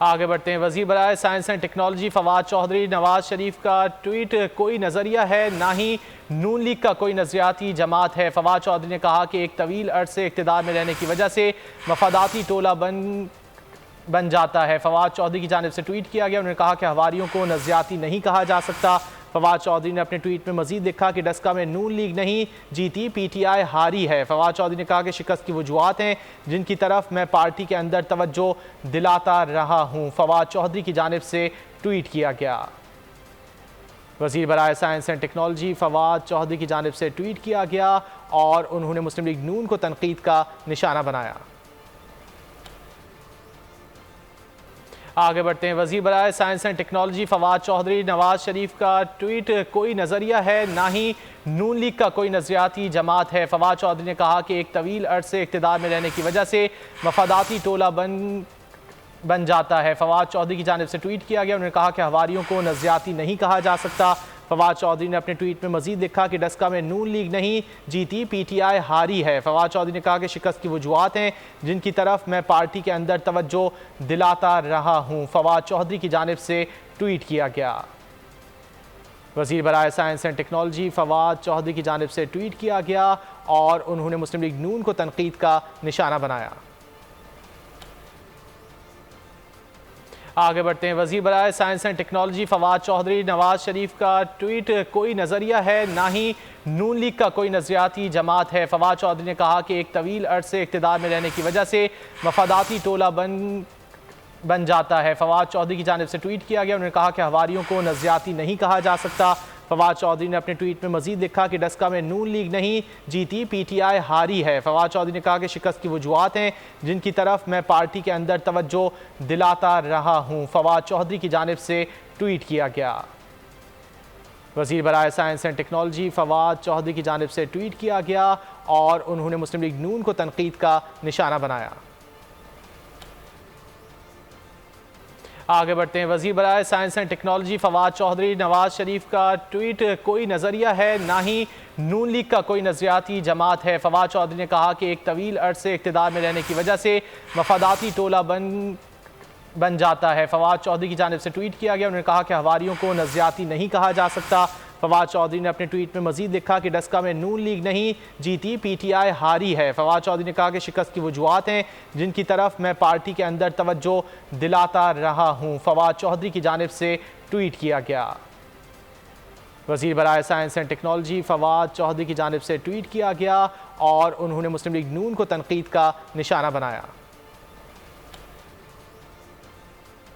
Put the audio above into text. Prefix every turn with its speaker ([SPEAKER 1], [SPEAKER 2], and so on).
[SPEAKER 1] आगे बढ़ते हैं। वज़ीर बराए science and technology Fawad Chaudhry, Nawaz Sharif का ट्वीट कोई नज़रिया है ना ही नून लीग का कोई नज़रियाती जमात है। फवाद चौधरी ने कहा कि एक तवील अरसे इक़्तिदार में रहने की वजह से मफादाती टोला बन जाता है। फवाद चौधरी की जानिब से ट्वीट किया गया। उन्होंने कहा कि हवारियों को नज़रियाती नहीं कहा जा सकता। फवाद चौधरी ने अपने ट्वीट में मजीद लिखा कि डस्का में नून लीग नहीं जीती, PTI हारी है। फवाद चौधरी ने कहा कि शिकस्त की वजूहात हैं जिनकी तरफ मैं पार्टी के अंदर तवज्जो दिलाता रहा हूँ। फवाद चौधरी की जानिब से ट्वीट किया गया। वज़ीर बराए science and technology Fawad Chaudhry की जानिब से ट्वीट किया गया और उन्होंने मुस्लिम लीग नून को तनकीद का निशाना बनाया। आगे बढ़ते हैं। वज़ीर बराए science and technology Fawad Chaudhry, Nawaz Sharif का ट्वीट कोई नज़रिया है ना ही नून लीग का कोई नज़रियाती जमात है। फवाद चौधरी ने कहा कि एक तवील अरसे इक़्तिदार में रहने की वजह से मफादाती टोला बन जाता है। फवाद चौधरी की जानिब से ट्वीट किया गया। उन्होंने कहा कि हवारियों को नज़रियाती नहीं कहा जा सकता। फवाद चौधरी ने अपने ट्वीट में मजीद लिखा कि डस्का में नून लीग नहीं जीती, PTI हारी है। फवाद चौधरी ने कहा कि शिकस्त की वजूहात हैं जिनकी तरफ मैं पार्टी के अंदर तवज्जो दिलाता रहा हूँ। फवाद चौधरी की जानिब से ट्वीट किया गया। वज़ीर बराए science and technology Fawad Chaudhry की जानिब से ट्वीट किया गया और उन्होंने मुस्लिम लीग नून को तनकीद का निशाना बनाया। आगे बढ़ते हैं। वज़ीर बराए science and technology Fawad Chaudhry, Nawaz Sharif का ट्वीट कोई नज़रिया है ना ही नून लीग का कोई नज़रियाती जमात है। फवाद चौधरी ने कहा कि एक तवील अरसे इक़्तिदार में रहने की वजह से मफादाती टोला बन जाता है। फवाद चौधरी की जानिब से ट्वीट किया गया। उन्होंने कहा कि हवारियों को नज़रियाती नहीं कहा जा सकता। फवाद चौधरी ने अपने ट्वीट में मजीद लिखा कि डस्का में नून लीग नहीं जीती, PTI हारी है। फवाद चौधरी ने कहा कि शिकस्त की वजूहात हैं जिनकी तरफ मैं पार्टी के अंदर तवज्जो दिलाता रहा हूँ। फवाद चौधरी की जानिब से ट्वीट किया गया। वज़ीर बराए science and technology Fawad Chaudhry की जानिब से ट्वीट किया गया और उन्होंने मुस्लिम लीग नून को तनकीद का निशाना बनाया। आगे बढ़ते हैं। वज़ीर बराए science and technology Fawad Chaudhry, Nawaz Sharif का ट्वीट कोई नज़रिया है ना ही नून लीग का कोई नज़रियाती जमात है। फवाद चौधरी ने कहा कि एक तवील अरसे इक़्तिदार में रहने की वजह से मफादाती टोला बन जाता है। फवाद चौधरी की जानिब से ट्वीट किया गया। उन्होंने कहा कि हवारियों को नज़रियाती नहीं कहा जा सकता। फवाद चौधरी ने अपने ट्वीट में मजीद लिखा कि डस्का में नून लीग नहीं जीती, PTI हारी है। फवाद चौधरी ने कहा कि शिकस्त की वजूहात हैं जिनकी तरफ मैं पार्टी के अंदर तवज्जो दिलाता रहा हूँ। फवाद चौधरी की जानिब से ट्वीट किया गया। वज़ीर बराए science and technology Fawad Chaudhry की जानिब से ट्वीट किया गया और उन्होंने मुस्लिम लीग नून को तनकीद का निशाना बनाया।